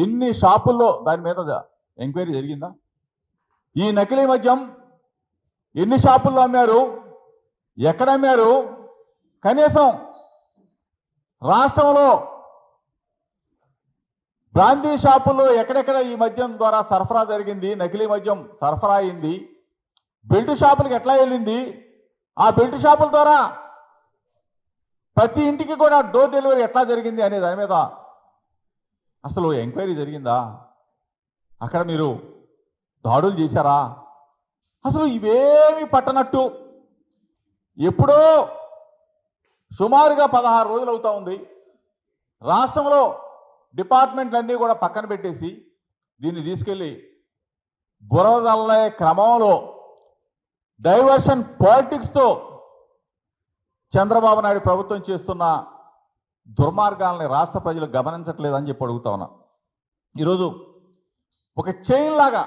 ఎన్ని షాపుల్లో దాని మీద ఎంక్వైరీ జరిగిందా? ఈ నకిలీ మద్యం ఎన్ని షాపుల్లో అమ్మారు, ఎక్కడ అమ్మారు, కనీసం రాష్ట్రంలో బ్రాందీ షాపుల్లో ఎక్కడెక్కడ ఈ మద్యం ద్వారా సరఫరా జరిగింది, నకిలీ మద్యం సరఫరా అయింది, బెల్ట్ షాపులకు ఎట్లా వెళ్ళింది, ఆ బెల్ట్ షాపుల ద్వారా ప్రతి ఇంటికి కూడా డోర్ డెలివరీ ఎట్లా జరిగింది అనే దాని మీద అసలు ఎంక్వైరీ జరిగిందా? అక్కడ మీరు దాడులు చేశారా? అసలు ఇవేమి పట్టనట్టు ఎప్పుడో సుమారుగా 16 రోజులు అవుతా ఉంది రాష్ట్రంలో డిపార్ట్మెంట్లన్నీ కూడా పక్కన పెట్టేసి దీన్ని తీసుకెళ్ళి బురదల్లే క్రమంలో డైవర్షన్ పాలిటిక్స్తో చంద్రబాబు నాయుడు ప్రభుత్వం చేస్తున్న దుర్మార్గాలని రాష్ట్ర ప్రజలు గమనించట్లేదని చెప్పి అడుగుతా ఉన్నా. ఈరోజు ఒక చైన్ లాగా,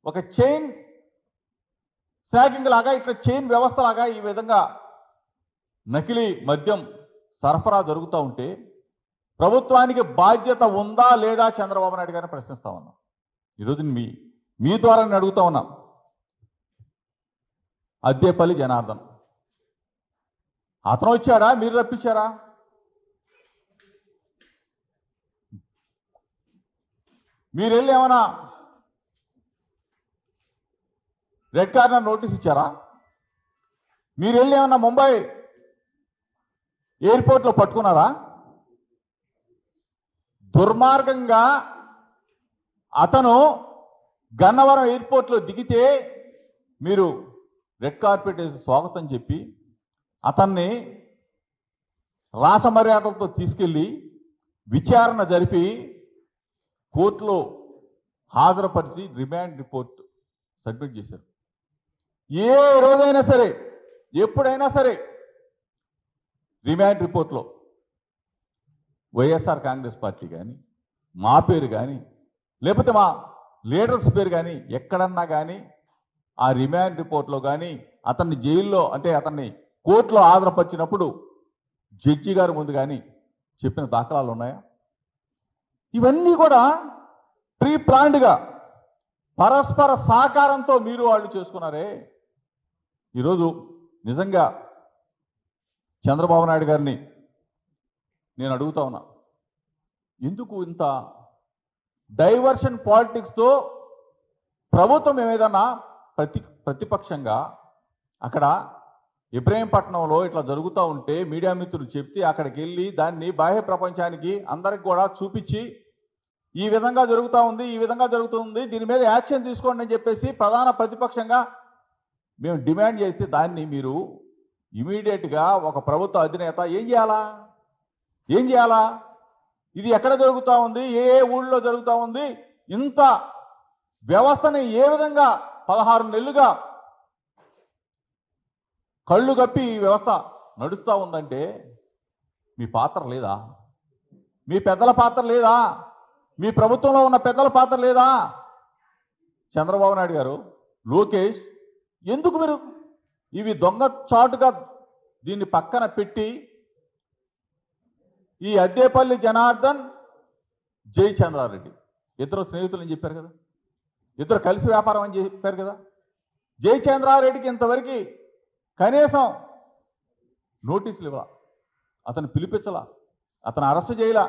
ఒక చైన్ స్నాకింగ్ లాగా, ఇట్లా చైన్ వ్యవస్థ లాగా ఈ విధంగా నకిలీ మద్యం సరఫరా జరుగుతూ ఉంటే ప్రభుత్వానికి బాధ్యత ఉందా లేదా చంద్రబాబు నాయుడు గారిని ప్రశ్నిస్తా ఉన్నాం. ఈరోజు మీ ద్వారా నేను అడుగుతా ఉన్నాం. అద్దేపల్లి జనార్దన్ అతను వచ్చాడా, మీరు రప్పించారా? మీరు వెళ్ళి ఏమైనా రెడ్ కార్నర్ నోటీస్ ఇచ్చారా? మీరు వెళ్ళి ఏమన్నా ముంబై ఎయిర్పోర్ట్లో పట్టుకున్నారా? దుర్మార్గంగా అతను గన్నవరం ఎయిర్పోర్ట్లో దిగితే మీరు రెడ్ కార్పెట్ వేసి స్వాగతం చెప్పి అతన్ని రాసమర్యాదలతో తీసుకెళ్ళి విచారణ జరిపి కోర్టులో హాజరుపరిచి రిమాండ్ రిపోర్ట్ సబ్మిట్ చేశారు. ఏ రోజైనా సరే, ఎప్పుడైనా సరే రిమాండ్ రిపోర్ట్లో వైఎస్ఆర్ కాంగ్రెస్ పార్టీ కానీ, మా పేరు కానీ, లేకపోతే మా లీడర్స్ పేరు కానీ ఎక్కడన్నా కానీ ఆ రిమాండ్ రిపోర్ట్లో కానీ అతన్ని జైల్లో అంటే అతన్ని కోర్టులో హాజరుపరిచినప్పుడు జడ్జి గారి ముందు కానీ చెప్పిన దాఖలాలు ఉన్నాయా? ఇవన్నీ కూడా ప్రీ ప్లాన్డ్గా పరస్పర సహకారంతో మీరు వాళ్ళు చేసుకున్నారే. ఈరోజు నిజంగా చంద్రబాబు నాయుడు గారిని నేను అడుగుతా ఉన్నా, ఎందుకు ఇంత డైవర్షన్ పాలిటిక్స్తో ప్రభుత్వం ఏదైనా ప్రతిపక్షంగా అక్కడ ఇబ్రహీంపట్నంలో ఇట్లా జరుగుతూ ఉంటే మీడియా మిత్రులు చెప్తే అక్కడికి వెళ్ళి దాన్ని బాహ్య ప్రపంచానికి అందరికి కూడా చూపించి ఈ విధంగా జరుగుతూ ఉంది, ఈ విధంగా జరుగుతుంది, దీని మీద యాక్షన్ తీసుకోండి అని చెప్పేసి ప్రధాన ప్రతిపక్షంగా మేము డిమాండ్ చేస్తే దాన్ని మీరు ఇమీడియట్గా ఒక ప్రభుత్వ అధినేత ఏం చేయాలా? ఇది ఎక్కడ జరుగుతూ ఉంది, ఏ ఊళ్ళో జరుగుతూ ఉంది, ఇంత వ్యవస్థని ఏ విధంగా 16 నెలలుగా కళ్ళు కప్పి ఈ వ్యవస్థ నడుస్తూ ఉందంటే మీ పాత్ర లేదా? మీ పెద్దల పాత్ర లేదా? మీ ప్రభుత్వంలో ఉన్న పెద్దల పాత్ర లేదా? చంద్రబాబు నాయుడు గారు, లోకేష్, ఎందుకు మీరు ఇవి దొంగ చాటుగా దీన్ని పక్కన పెట్టి ఈ అద్దేపల్లి జనార్దన్, జయచంద్రారెడ్డి ఇద్దరు స్నేహితులు అని చెప్పారు కదా, ఇద్దరు కలిసి వ్యాపారం అని చెప్పారు కదా, జయచంద్రారెడ్డికి ఇంతవరకు కనీసం నోటీసులు ఇవ్వాల, అతను పిలిపించలా, అతను అరెస్ట్ చేయలా,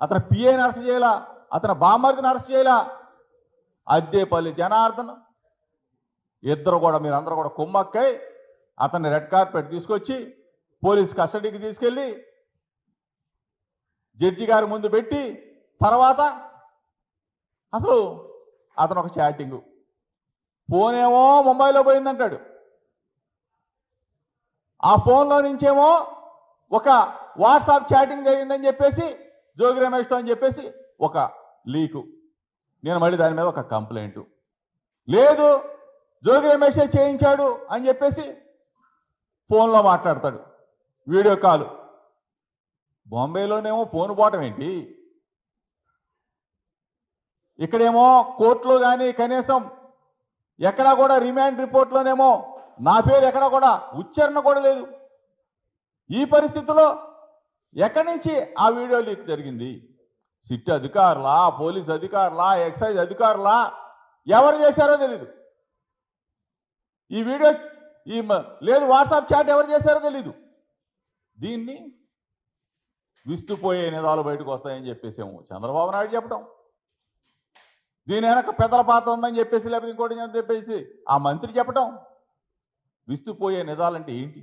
అతను పిఐని అరెస్ట్ చేయలా, అతను బామ్మర్దిని అరెస్ట్ చేయలా. అద్దేపల్లి జనార్దన్ ఇద్దరు కూడా మీరందరూ కూడా కుమ్మక్కై అతన్ని రెడ్ కార్పెట్ తీసుకొచ్చి పోలీస్ కస్టడీకి తీసుకెళ్ళి జడ్జి గారి ముందు పెట్టి తర్వాత అసలు అతను ఒక చాటింగు, ఫోన్ ఏమో ముంబైలో పోయిందంటాడు, ఆ ఫోన్లో నుంచేమో ఒక వాట్సాప్ చాటింగ్ జరిగిందని చెప్పేసి జోగి రమేష్తో అని చెప్పేసి ఒక లీకు, నేను మళ్ళీ దాని మీద ఒక కంప్లైంట్, లేదు జోగి రమేషే చేయించాడు అని చెప్పేసి ఫోన్లో మాట్లాడతాడు, వీడియో కాల్. బాంబేలోనేమో ఫోన్ పోవటం ఏంటి, ఇక్కడేమో కోర్టులో కానీ కనీసం ఎక్కడా కూడా రిమాండ్ రిపోర్ట్లోనేమో నా పేరు ఎక్కడా కూడా ఉచ్చారణ కూడా లేదు. ఈ పరిస్థితిలో ఎక్కడి నుంచి ఆ వీడియో లీక్ జరిగింది? సిట్ అధికారులా, పోలీస్ అధికారులా, ఎక్సైజ్ అధికారులా, ఎవరు చేశారో తెలీదు. ఈ వీడియో లేదు వాట్సాప్ చాట్ ఎవరు చేశారో తెలీదు. దీన్ని విస్తుపోయే నిజాలు బయటకు వస్తాయని చెప్పేసేమో చంద్రబాబు నాయుడు చెప్పడం, దీని వెనక పెద్దల పాత్ర ఉందని చెప్పేసి లేకపోతే ఇంకోటి అని చెప్పేసి ఆ మంత్రి చెప్పడం. విస్తుపోయే నిజాలంటే ఏంటి?